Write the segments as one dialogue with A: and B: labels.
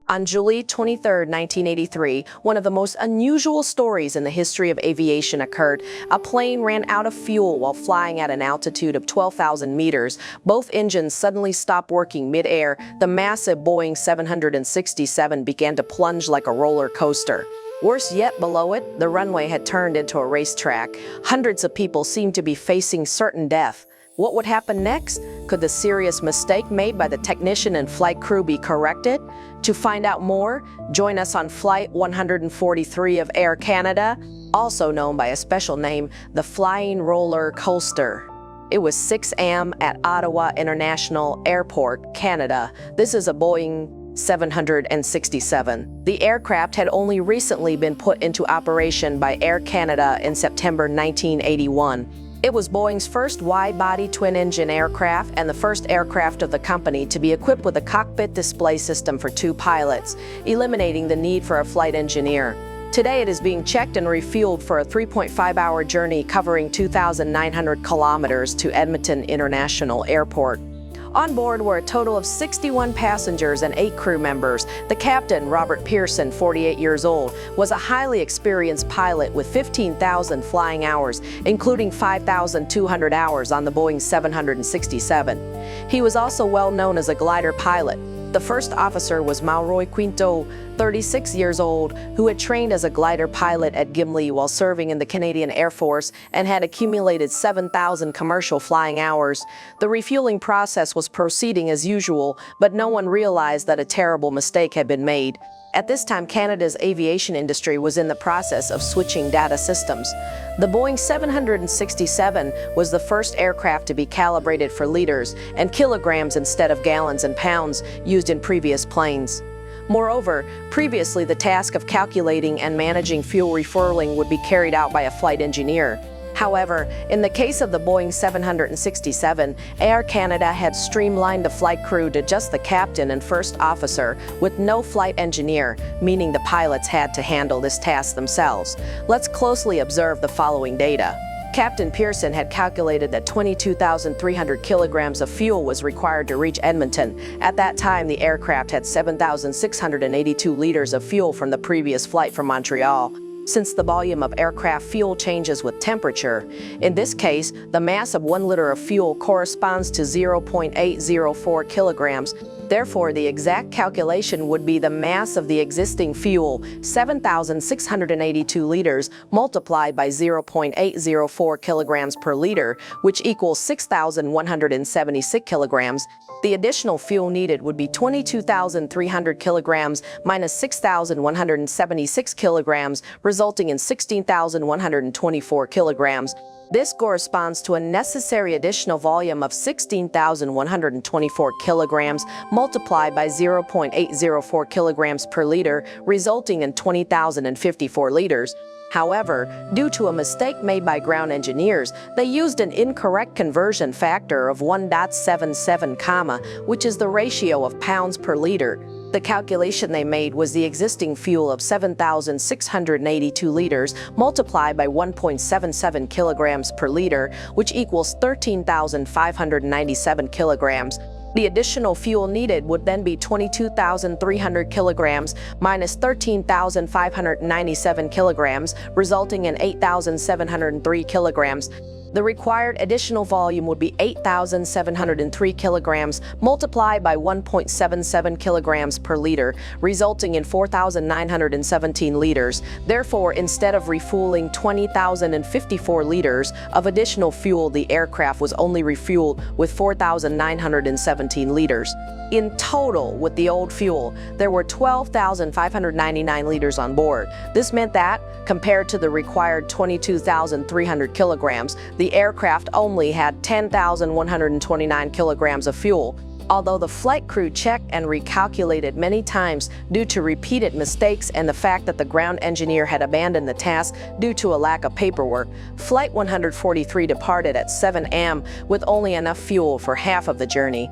A: On July 23, 1983, one of the most unusual stories in the history of aviation occurred. A plane ran out of fuel while flying at an altitude of 12,000 meters. Both engines suddenly stopped working mid-air. The massive Boeing 767 began to plunge like a roller coaster. Worse yet, below it, the runway had turned into a racetrack. Hundreds of people seemed to be facing certain death. What would happen next? Could the serious mistake made by the technician and flight crew be corrected? To find out more, join us on Flight 143 of Air Canada, also known by a special name, the Flying Roller Coaster. It was 6 a.m. at Ottawa International Airport, Canada. This is a Boeing 767. The aircraft had only recently been put into operation by Air Canada in September 1981. It was Boeing's first wide-body twin-engine aircraft and the first aircraft of the company to be equipped with a cockpit display system for 2 pilots, eliminating the need for a flight engineer. Today it is being checked and refueled for a 3.5-hour journey covering 2,900 kilometers to Edmonton International Airport. On board were a total of 61 passengers and 8 crew members. The captain, Robert Pearson, 48 years old, was a highly experienced pilot with 15,000 flying hours, including 5,200 hours on the Boeing 767. He was also well known as a glider pilot. The first officer was Mauro Quinto, 36 years old, who had trained as a glider pilot at Gimli while serving in the Canadian Air Force and had accumulated 7,000 commercial flying hours. The refueling process was proceeding as usual, but no one realized that a terrible mistake had been made. At this time, Canada's aviation industry was in the process of switching data systems. The Boeing 767 was the first aircraft to be calibrated for liters and kilograms instead of gallons and pounds used in previous planes. Moreover, previously the task of calculating and managing fuel refueling would be carried out by a flight engineer. However, in the case of the Boeing 767, Air Canada had streamlined the flight crew to just the captain and first officer, with no flight engineer, meaning the pilots had to handle this task themselves. Let's closely observe the following data. Captain Pearson had calculated that 22,300 kilograms of fuel was required to reach Edmonton. At that time, the aircraft had 7,682 liters of fuel from the previous flight from Montreal. Since the volume of aircraft fuel changes with temperature, in this case, the mass of 1 liter of fuel corresponds to 0.804 kilograms. Therefore, the exact calculation would be the mass of the existing fuel, 7,682 liters, multiplied by 0.804 kilograms per liter, which equals 6,176 kilograms. The additional fuel needed would be 22,300 kilograms minus 6,176 kilograms, resulting in 16,124 kilograms. This corresponds to a necessary additional volume of 16,124 kilograms multiplied by 0.804 kilograms per liter, resulting in 20,054 liters. However, due to a mistake made by ground engineers, they used an incorrect conversion factor of 1.77, which is the ratio of pounds per liter. The calculation they made was the existing fuel of 7,682 liters multiplied by 1.77 kilograms per liter, which equals 13,597 kilograms. The additional fuel needed would then be 22,300 kilograms minus 13,597 kilograms, resulting in 8,703 kilograms. The required additional volume would be 8,703 kilograms multiplied by 1.77 kilograms per liter, resulting in 4,917 liters. Therefore, instead of refueling 20,054 liters of additional fuel, the aircraft was only refueled with 4,917 liters. In total, with the old fuel, there were 12,599 liters on board. This meant that, compared to the required 22,300 kilograms, the aircraft only had 10,129 kilograms of fuel. Although the flight crew checked and recalculated many times due to repeated mistakes and the fact that the ground engineer had abandoned the task due to a lack of paperwork, Flight 143 departed at 7 a.m. with only enough fuel for half of the journey.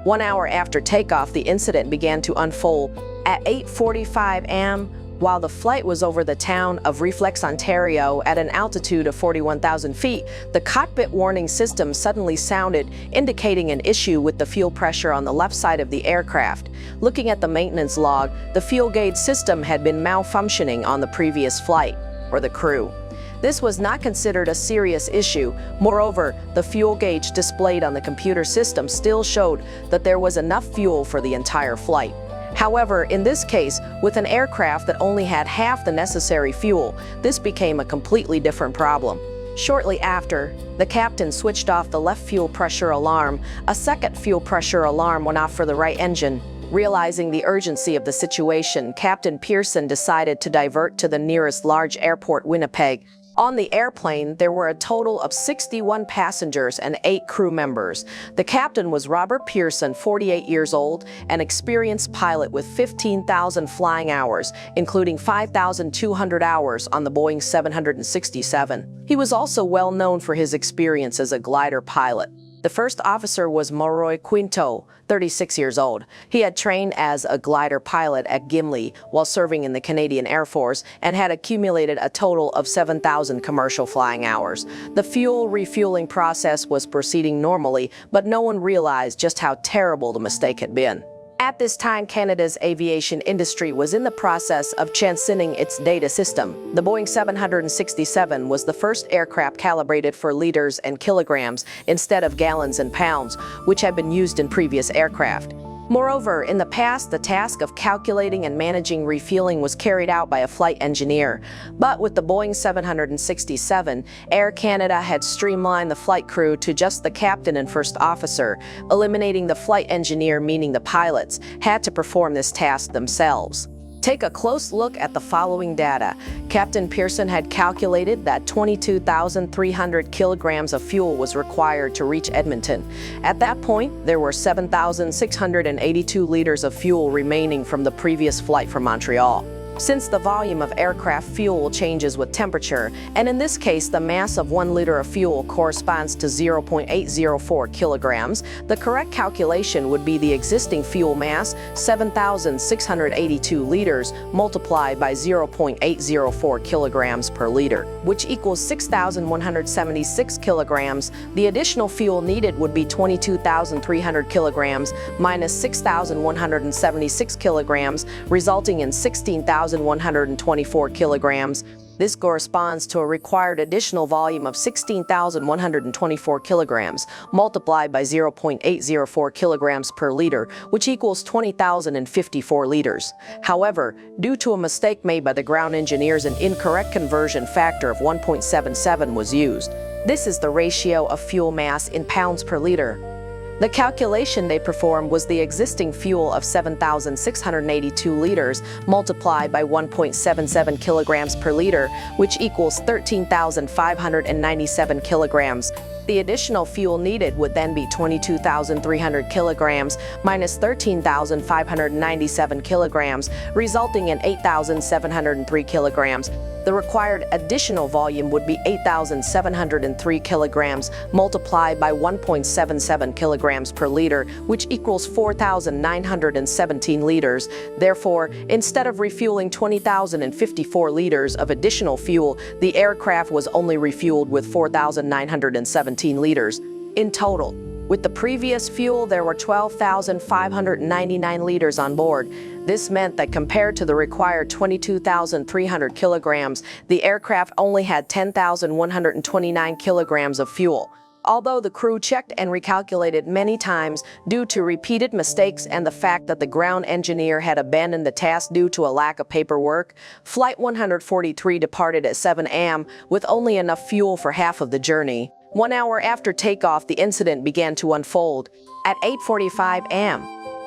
A: 1 hour after takeoff, the incident began to unfold. At 8:45 a.m., While the flight was over the town of Reflex, Ontario at an altitude of 41,000 feet, the cockpit warning system suddenly sounded, indicating an issue with the fuel pressure on the left side of the aircraft. Looking at the maintenance log, the fuel gauge system had been malfunctioning on the previous flight, or the crew. This was not considered a serious issue. Moreover, the fuel gauge displayed on the computer system still showed that there was enough fuel for the entire flight. However, in this case, with an aircraft that only had half the necessary fuel, this became a completely different problem. Shortly after, the captain switched off the left fuel pressure alarm. A second fuel pressure alarm went off for the right engine. Realizing the urgency of the situation, Captain Pearson decided to divert to the nearest large airport, Winnipeg. On the airplane, there were a total of 61 passengers and 8 crew members. The captain was Robert Pearson, 48 years old, an experienced pilot with 15,000 flying hours, including 5,200 hours on the Boeing 767. He was also well known for his experience as a glider pilot. The first officer was Maroy Quinto, 36 years old. He had trained as a glider pilot at Gimli while serving in the Canadian Air Force and had accumulated a total of 7,000 commercial flying hours. The fuel refueling process was proceeding normally, but no one realized just how terrible the mistake had been. At this time, Canada's aviation industry was in the process of transitioning its data system. The Boeing 767 was the first aircraft calibrated for liters and kilograms instead of gallons and pounds, which had been used in previous aircraft. Moreover, in the past, the task of calculating and managing refueling was carried out by a flight engineer. But with the Boeing 767, Air Canada had streamlined the flight crew to just the captain and first officer, eliminating the flight engineer, meaning the pilots had to perform this task themselves. Take a close look at the following data. Captain Pearson had calculated that 22,300 kilograms of fuel was required to reach Edmonton. At that point, there were 7,682 liters of fuel remaining from the previous flight from Montreal. Since the volume of aircraft fuel changes with temperature, and in this case the mass of 1 liter of fuel corresponds to 0.804 kilograms, the correct calculation would be the existing fuel mass, 7,682 liters, multiplied by 0.804 kilograms per liter, which equals 6,176 kilograms. The additional fuel needed would be 22,300 kilograms minus 6,176 kilograms, resulting in 16,124 kilograms. This corresponds to a required additional volume of 16,124 kilograms, multiplied by 0.804 kilograms per liter, which equals 20,054 liters. However, due to a mistake made by the ground engineers, an incorrect conversion factor of 1.77 was used. This is the ratio of fuel mass in pounds per liter. The calculation they performed was the existing fuel of 7,682 liters multiplied by 1.77 kilograms per liter, which equals 13,597 kilograms. The additional fuel needed would then be 22,300 kilograms minus 13,597 kilograms, resulting in 8,703 kilograms. The required additional volume would be 8,703 kilograms multiplied by 1.77 kilograms per liter, which equals 4,917 liters. Therefore, instead of refueling 20,054 liters of additional fuel, the aircraft was only refueled with 4,917 liters. In total, with the previous fuel, there were 12,599 liters on board. This meant that compared to the required 22,300 kilograms, the aircraft only had 10,129 kilograms of fuel. Although the crew checked and recalculated many times due to repeated mistakes and the fact that the ground engineer had abandoned the task due to a lack of paperwork, Flight 143 departed at 7 a.m. with only enough fuel for half of the journey. 1 hour after takeoff, the incident began to unfold. At 8:45 a.m.,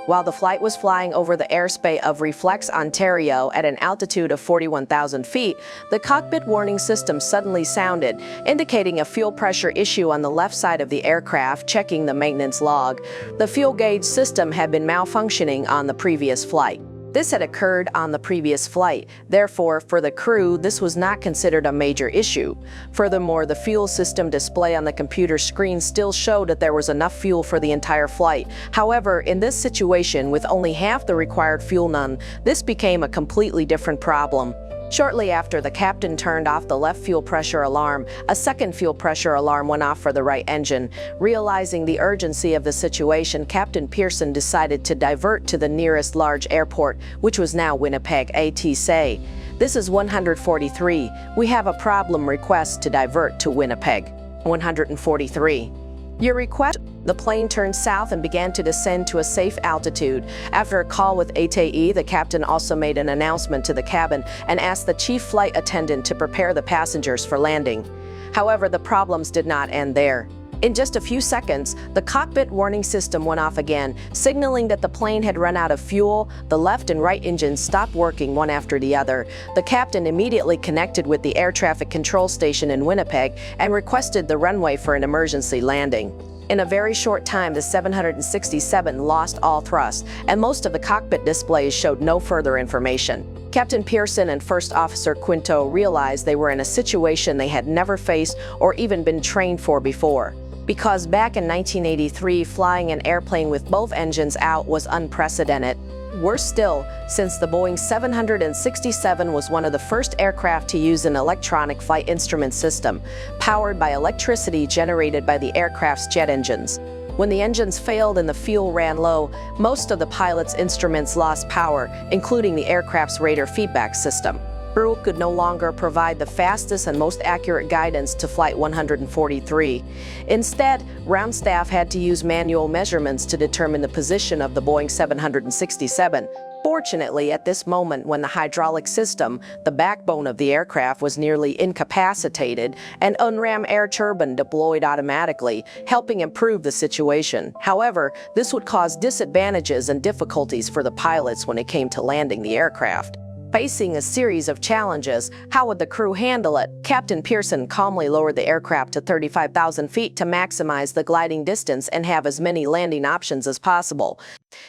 A: while the flight was flying over the airspace of Reflex, Ontario at an altitude of 41,000 feet, the cockpit warning system suddenly sounded, indicating a fuel pressure issue on the left side of the aircraft. Checking the maintenance log, the fuel gauge system had been malfunctioning on the previous flight. This had occurred on the previous flight. Therefore, for the crew, this was not considered a major issue. Furthermore, the fuel system display on the computer screen still showed that there was enough fuel for the entire flight. However, in this situation, with only half the required fuel none, this became a completely different problem. Shortly after the captain turned off the left fuel pressure alarm, a second fuel pressure alarm went off for the right engine. Realizing the urgency of the situation, Captain Pearson decided to divert to the nearest large airport, which was now Winnipeg, ATC. This is 143. We have a problem, request to divert to Winnipeg. 143. Your request? The plane turned south and began to descend to a safe altitude. After a call with ATE, the captain also made an announcement to the cabin and asked the chief flight attendant to prepare the passengers for landing. However, the problems did not end there. In just a few seconds, the cockpit warning system went off again, signaling that the plane had run out of fuel. The left and right engines stopped working one after the other. The captain immediately connected with the air traffic control station in Winnipeg and requested the runway for an emergency landing. In a very short time, the 767 lost all thrust, and most of the cockpit displays showed no further information. Captain Pearson and First Officer Quinto realized they were in a situation they had never faced or even been trained for before. Because back in 1983, flying an airplane with both engines out was unprecedented. Worse still, since the Boeing 767 was one of the first aircraft to use an electronic flight instrument system, powered by electricity generated by the aircraft's jet engines. When the engines failed and the fuel ran low, most of the pilot's instruments lost power, including the aircraft's radar feedback system. Crew could no longer provide the fastest and most accurate guidance to Flight 143. Instead, ground staff had to use manual measurements to determine the position of the Boeing 767. Fortunately, at this moment when the hydraulic system, the backbone of the aircraft, was nearly incapacitated, an unrammed air turbine deployed automatically, helping improve the situation. However, this would cause disadvantages and difficulties for the pilots when it came to landing the aircraft. Facing a series of challenges, how would the crew handle it? Captain Pearson calmly lowered the aircraft to 35,000 feet to maximize the gliding distance and have as many landing options as possible.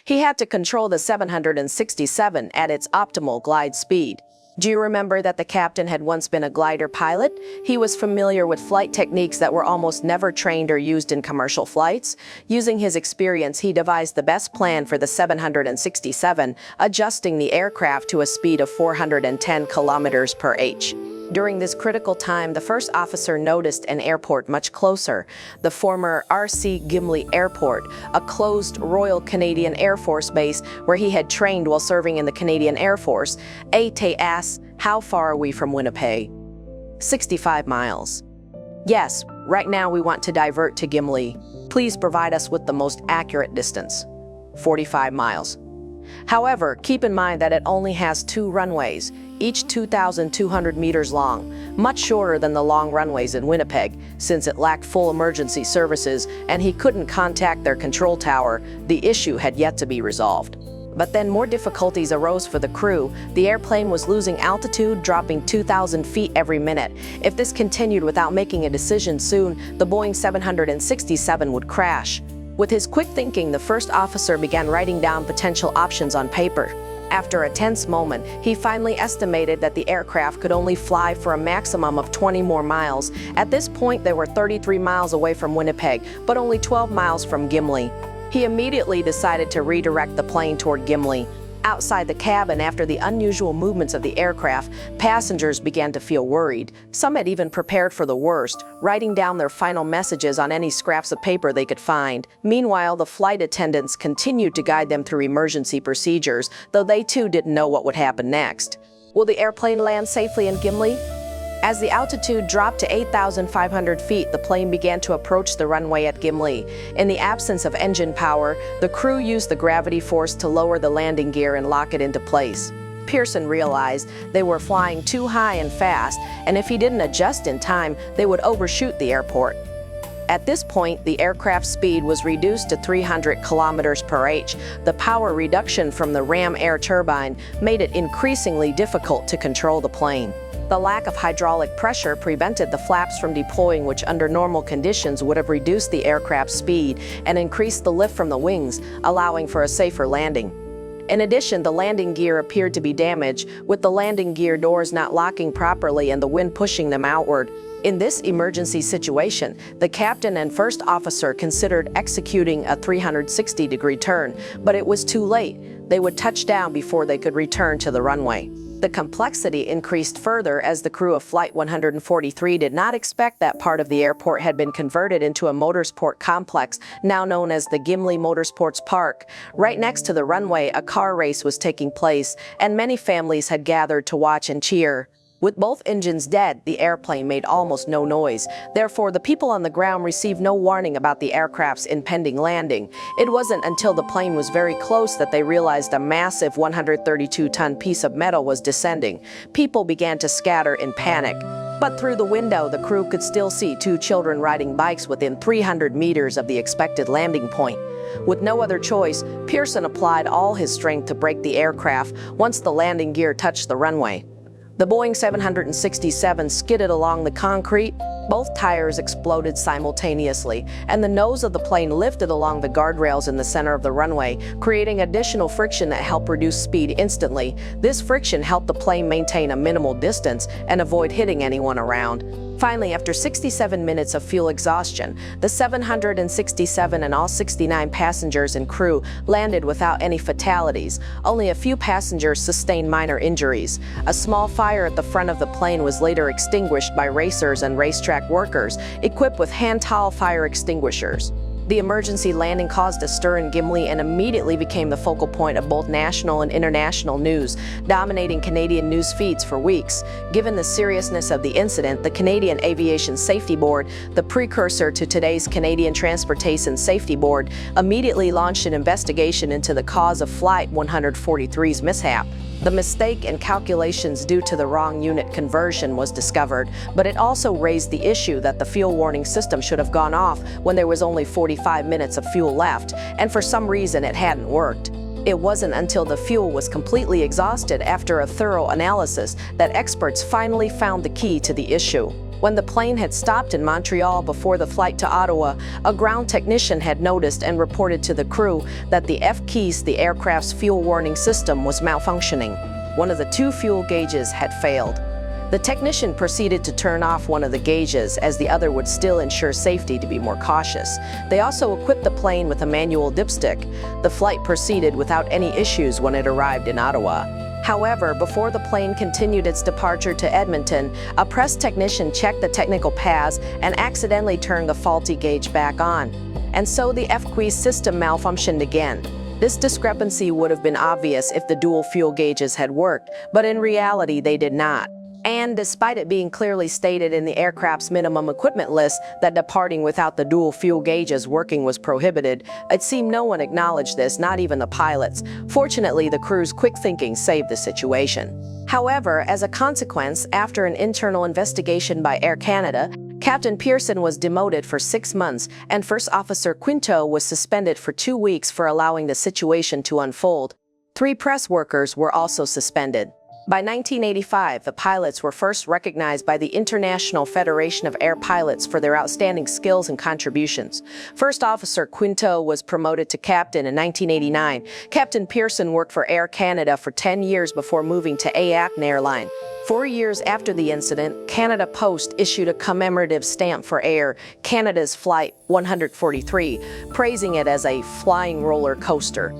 A: He had to control the 767 at its optimal glide speed. Do you remember that the captain had once been a glider pilot? He was familiar with flight techniques that were almost never trained or used in commercial flights. Using his experience, he devised the best plan for the 767, adjusting the aircraft to a speed of 410 kilometers per h. During this critical time, the first officer noticed an airport much closer, the former R.C. Gimli Airport, a closed Royal Canadian Air Force base where he had trained while serving in the Canadian Air Force. AT asked, "How far are we from Winnipeg?" 65 miles. Yes, right now we want to divert to Gimli. Please provide us with the most accurate distance. 45 miles. However, keep in mind that it only has 2 runways, each 2,200 meters long, much shorter than the long runways in Winnipeg. Since it lacked full emergency services and he couldn't contact their control tower, the issue had yet to be resolved. But then more difficulties arose for the crew. The airplane was losing altitude, dropping 2,000 feet every minute. If this continued without making a decision soon, the Boeing 767 would crash. With his quick thinking, the first officer began writing down potential options on paper. After a tense moment, he finally estimated that the aircraft could only fly for a maximum of 20 more miles. At this point, they were 33 miles away from Winnipeg, but only 12 miles from Gimli. He immediately decided to redirect the plane toward Gimli. Outside the cabin, after the unusual movements of the aircraft, passengers began to feel worried. Some had even prepared for the worst, writing down their final messages on any scraps of paper they could find. Meanwhile, the flight attendants continued to guide them through emergency procedures, though they too didn't know what would happen next. Will the airplane land safely in Gimli? As the altitude dropped to 8,500 feet, the plane began to approach the runway at Gimli. In the absence of engine power, the crew used the gravity force to lower the landing gear and lock it into place. Pearson realized they were flying too high and fast, and if he didn't adjust in time, they would overshoot the airport. At this point, the aircraft's speed was reduced to 300 kilometers per h. The power reduction from the ram air turbine made it increasingly difficult to control the plane. The lack of hydraulic pressure prevented the flaps from deploying, which under normal conditions would have reduced the aircraft's speed and increased the lift from the wings, allowing for a safer landing. In addition, the landing gear appeared to be damaged, with the landing gear doors not locking properly and the wind pushing them outward. In this emergency situation, the captain and first officer considered executing a 360-degree turn, but it was too late. They would touch down before they could return to the runway. The complexity increased further as the crew of Flight 143 did not expect that part of the airport had been converted into a motorsport complex, now known as the Gimli Motorsports Park. Right next to the runway, a car race was taking place, and many families had gathered to watch and cheer. With both engines dead, the airplane made almost no noise. Therefore, the people on the ground received no warning about the aircraft's impending landing. It wasn't until the plane was very close that they realized a massive 132-ton piece of metal was descending. People began to scatter in panic. But through the window, the crew could still see two children riding bikes within 300 meters of the expected landing point. With no other choice, Pearson applied all his strength to brake the aircraft once the landing gear touched the runway. The Boeing 767 skidded along the concrete. Both tires exploded simultaneously, and the nose of the plane lifted along the guardrails in the center of the runway, creating additional friction that helped reduce speed instantly. This friction helped the plane maintain a minimal distance and avoid hitting anyone around. Finally, after 67 minutes of fuel exhaustion, the 767 and all 69 passengers and crew landed without any fatalities. Only a few passengers sustained minor injuries. A small fire at the front of the plane was later extinguished by racers and racetrack workers, equipped with hand-towel fire extinguishers. The emergency landing caused a stir in Gimli and immediately became the focal point of both national and international news, dominating Canadian news feeds for weeks. Given the seriousness of the incident, the Canadian Aviation Safety Board, the precursor to today's Canadian Transportation Safety Board, immediately launched an investigation into the cause of Flight 143's mishap. The mistake in calculations due to the wrong unit conversion was discovered, but it also raised the issue that the fuel warning system should have gone off when there was only 45 minutes of fuel left, and for some reason it hadn't worked. It wasn't until the fuel was completely exhausted after a thorough analysis that experts finally found the key to the issue. When the plane had stopped in Montreal before the flight to Ottawa, a ground technician had noticed and reported to the crew that the F-keys, the aircraft's fuel warning system, was malfunctioning. One of the two fuel gauges had failed. The technician proceeded to turn off one of the gauges, as the other would still ensure safety to be more cautious. They also equipped the plane with a manual dipstick. The flight proceeded without any issues when it arrived in Ottawa. However, before the plane continued its departure to Edmonton, a press technician checked the technical paths and accidentally turned the faulty gauge back on. And so the F-keys system malfunctioned again. This discrepancy would have been obvious if the dual fuel gauges had worked, but in reality they did not. And despite it being clearly stated in the aircraft's minimum equipment list that departing without the dual fuel gauges working was prohibited, it seemed no one acknowledged this, not even the pilots. Fortunately, the crew's quick thinking saved the situation. However, as a consequence, after an internal investigation by Air Canada, Captain Pearson was demoted for 6 months, and First Officer Quinto was suspended for 2 weeks for allowing the situation to unfold. 3 press workers were also suspended. By 1985, the pilots were first recognized by the International Federation of Air Pilots for their outstanding skills and contributions. First Officer Quinto was promoted to captain in 1989. Captain Pearson worked for Air Canada for 10 years before moving to aAC Airline. 4 years after the incident, Canada Post issued a commemorative stamp for Air Canada's Flight 143, praising it as a flying roller coaster.